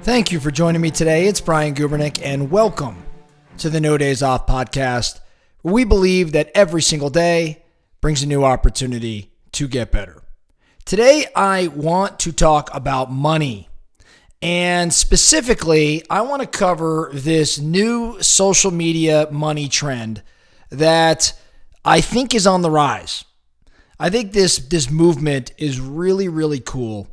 Thank you for joining me today. It's Brian Gubernick, and welcome to the No Days Off podcast, where we believe that every single day brings a new opportunity to get better. Today, I want to talk about money, and specifically, I want to cover this new social media money trend that I think is on the rise. I think this movement is really, really cool.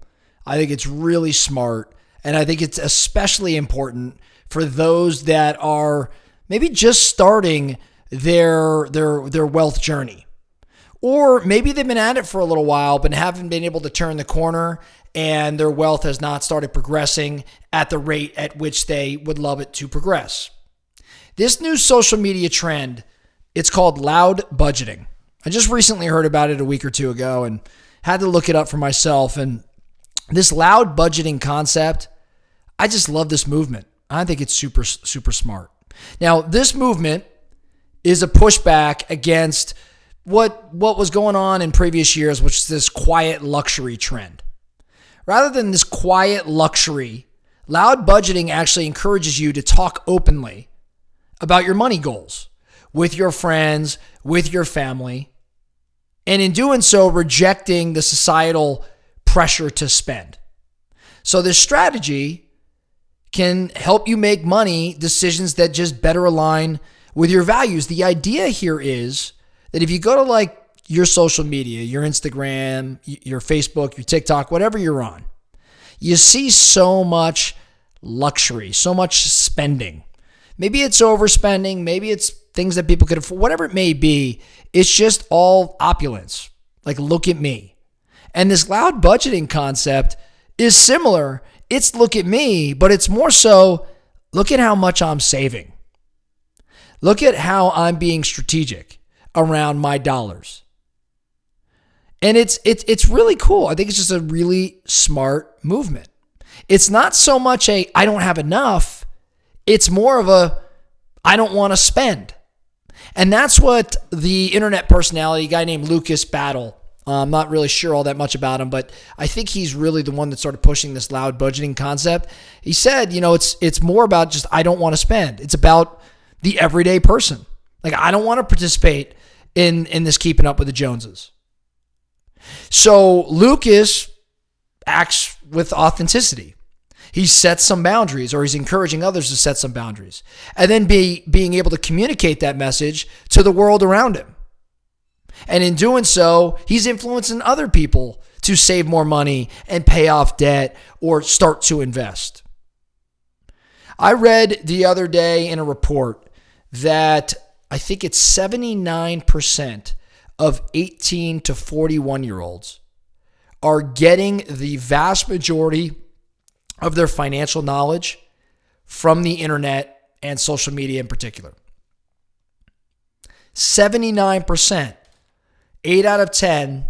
I think it's really smart. And I think it's especially important for those that are maybe just starting their wealth journey. Or maybe they've been at it for a little while but haven't been able to turn the corner and their wealth has not started progressing at the rate at which they would love it to progress. This new social media trend, it's called loud budgeting. I just recently heard about it a week or two ago and had to look it up for myself. And this loud budgeting concept, I just love this movement. I think it's super, super smart. Now, this movement is a pushback against what was going on in previous years, which is this quiet luxury trend. Rather than this quiet luxury, loud budgeting actually encourages you to talk openly about your money goals with your friends, with your family, and in doing so, rejecting the societal pressure to spend. So this strategy can help you make money decisions that just better align with your values. The idea here is that if you go to like your social media, your Instagram, your Facebook, your TikTok, whatever you're on, you see so much luxury, so much spending. Maybe it's overspending, maybe it's things that people could afford, whatever it may be. It's just all opulence. Like, look at me. And this loud budgeting concept is similar. It's look at me, but it's more so look at how much I'm saving. Look at how I'm being strategic around my dollars. And it's really cool. I think it's just a really smart movement. It's not so much a I don't have enough. It's more of a I don't want to spend. And that's what the internet personality, a guy named Lucas Battle, I'm not really sure all that much about him, but I think he's really the one that started pushing this loud budgeting concept. He said, it's more about just I don't want to spend. It's about the everyday person. Like, I don't want to participate in this keeping up with the Joneses. So Lucas acts with authenticity. He sets some boundaries, or he's encouraging others to set some boundaries, and then being able to communicate that message to the world around him. And in doing so, he's influencing other people to save more money and pay off debt or start to invest. I read the other day in a report that I think it's 79% of 18 to 41-year-olds are getting the vast majority of their financial knowledge from the internet and social media in particular. 79%. 8 out of 10,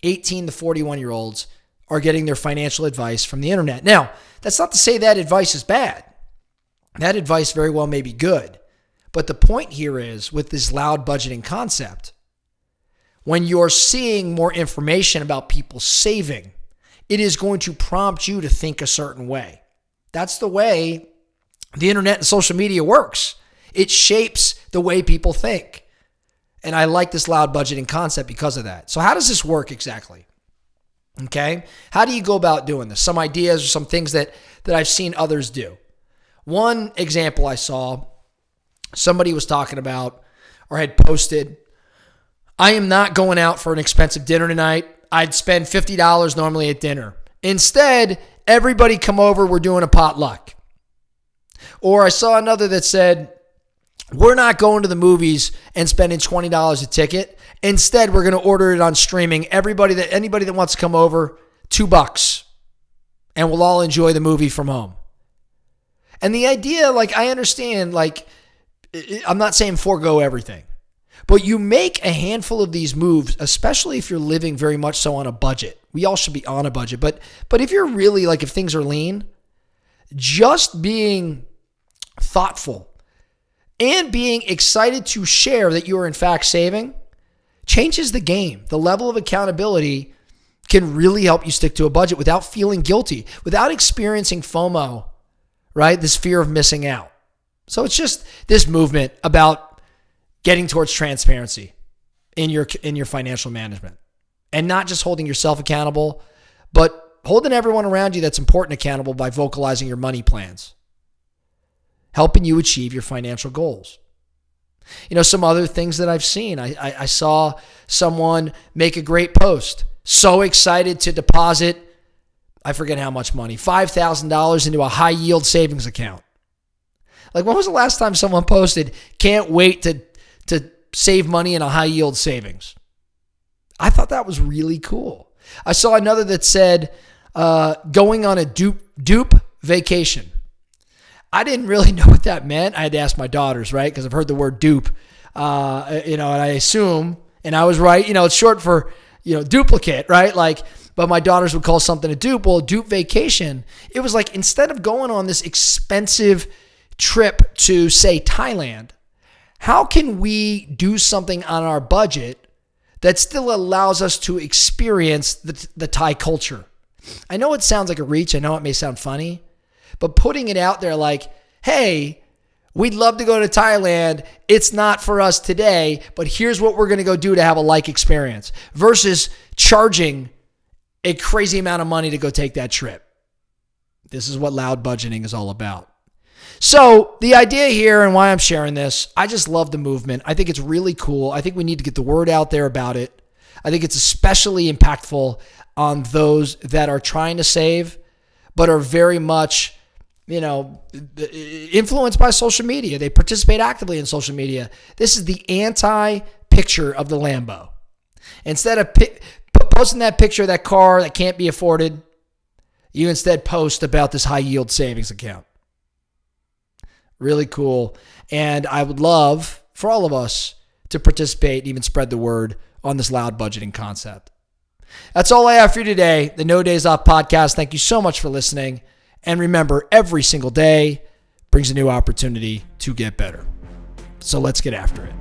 18 to 41-year-olds are getting their financial advice from the internet. Now, that's not to say that advice is bad. That advice very well may be good. But the point here is, with this loud budgeting concept, when you're seeing more information about people saving, it is going to prompt you to think a certain way. That's the way the internet and social media works. It shapes the way people think. And I like this loud budgeting concept because of that. So how does this work exactly? Okay. How do you go about doing this? Some ideas or some things that I've seen others do. One example I saw, somebody was talking about or had posted, I am not going out for an expensive dinner tonight. I'd spend $50 normally at dinner. Instead, everybody come over, we're doing a potluck. Or I saw another that said, we're not going to the movies and spending $20 a ticket. Instead, we're going to order it on streaming. Anybody that wants to come over, $2, and we'll all enjoy the movie from home. And the idea, like, I understand, like, I'm not saying forego everything, but you make a handful of these moves, especially if you're living very much so on a budget. We all should be on a budget, but if you're really, like, if things are lean, just being thoughtful and being excited to share that you are in fact saving changes the game. The level of accountability can really help you stick to a budget without feeling guilty, without experiencing FOMO right? This fear of missing out. So it's just this movement about getting towards transparency in your financial management, and not just holding yourself accountable, but holding everyone around you that's important accountable by vocalizing your money plans, helping you achieve your financial goals. Some other things that I've seen. I saw someone make a great post, so excited to deposit, I forget how much money, $5,000 into a high yield savings account. Like, when was the last time someone posted, can't wait to save money in a high yield savings? I thought that was really cool. I saw another that said, going on a dupe vacation. I didn't really know what that meant. I had to ask my daughters, right? Because I've heard the word dupe, and I assume, and I was right, it's short for, duplicate, right? But my daughters would call something a dupe. Well, a dupe vacation, it was like, instead of going on this expensive trip to, say, Thailand, how can we do something on our budget that still allows us to experience the Thai culture? I know it sounds like a reach. I know it may sound funny, but putting it out there like, hey, we'd love to go to Thailand. It's not for us today, but here's what we're going to go do to have a like experience, versus charging a crazy amount of money to go take that trip. This is what loud budgeting is all about. So the idea here, and why I'm sharing this, I just love the movement. I think it's really cool. I think we need to get the word out there about it. I think it's especially impactful on those that are trying to save, but are very much, influenced by social media. They participate actively in social media. This is the anti-picture of the Lambo. Instead of posting that picture of that car that can't be afforded, you instead post about this high yield savings account. Really cool. And I would love for all of us to participate and even spread the word on this loud budgeting concept. That's all I have for you today. The No Days Off podcast. Thank you so much for listening. And remember, every single day brings a new opportunity to get better. So let's get after it.